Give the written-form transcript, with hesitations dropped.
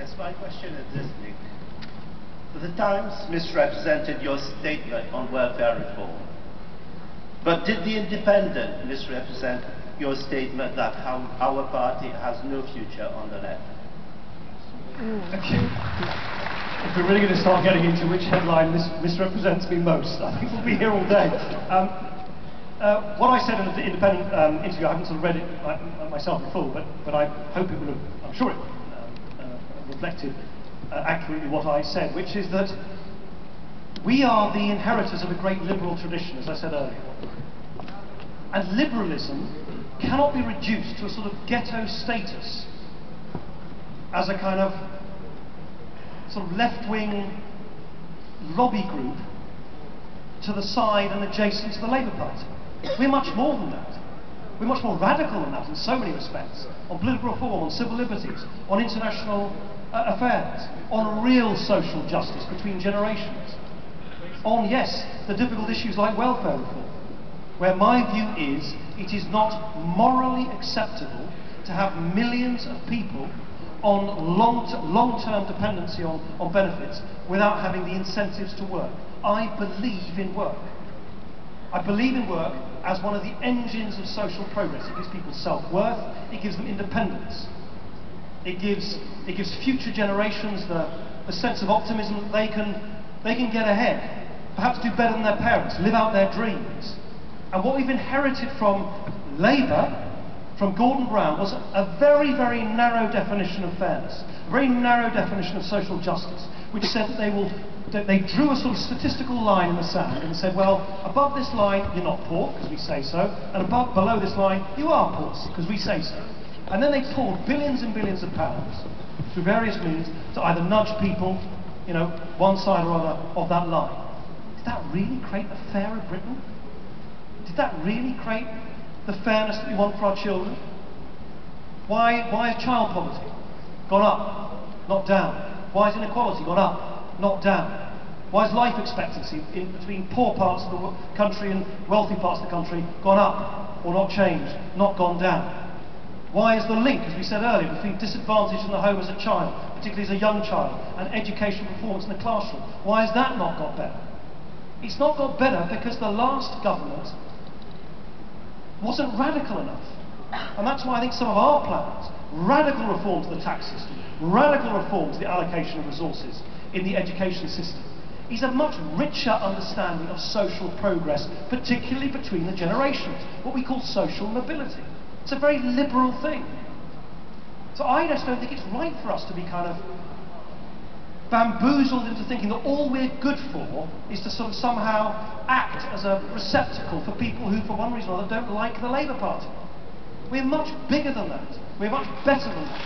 Yes, my question is this, Nick. The Times misrepresented your statement on welfare reform. But did the Independent misrepresent your statement that our party has no future on the left? Okay. If we're really going to start getting into which headline misrepresents me most, I think we'll be here all day. What I said in the Independent interview, I haven't sort of read it myself in full, but I hope it would have, I'm sure it reflected accurately what I said, which is that we are the inheritors of a great liberal tradition, as I said earlier. And liberalism cannot be reduced to a sort of ghetto status as a kind of sort of left-wing lobby group to the side and adjacent to the Labour Party. We're much more than that. We're much more radical than that in so many respects. On political reform, on civil liberties, on international affairs, on real social justice between generations, on, yes, the difficult issues like welfare reform, where my view is it is not morally acceptable to have millions of people on long-term dependency on benefits without having the incentives to work. I believe in work. I believe in work as one of the engines of social progress. It gives people self-worth, it gives them independence. It gives future generations the sense of optimism that they can get ahead, perhaps do better than their parents, live out their dreams. And what we've inherited from Labour, from Gordon Brown, was a very, very narrow definition of fairness, a very narrow definition of social justice, which said that they drew a sort of statistical line in the sand and said, well, above this line you're not poor, because we say so, and below this line you are poor, because we say so. And then they poured billions and billions of pounds through various means to either nudge people, you know, one side or other of that line. Did that really create a fairer Britain? Did that really create the fairness that we want for our children? Why has child poverty gone up, not down? Why has inequality gone up, not down? Why has life expectancy in between poor parts of the country and wealthy parts of the country gone up, or not changed, not gone down? Why is the link, as we said earlier, between disadvantage in the home as a child, particularly as a young child, and education performance in the classroom, why has that not got better? It's not got better because the last government wasn't radical enough. And that's why I think some of our plans, radical reform to the tax system, radical reform to the allocation of resources in the education system, is a much richer understanding of social progress, particularly between the generations, what we call social mobility. It's a very liberal thing. So I just don't think it's right for us to be kind of bamboozled into thinking that all we're good for is to sort of somehow act as a receptacle for people who, for one reason or another, don't like the Labour Party. We're much bigger than that. We're much better than that.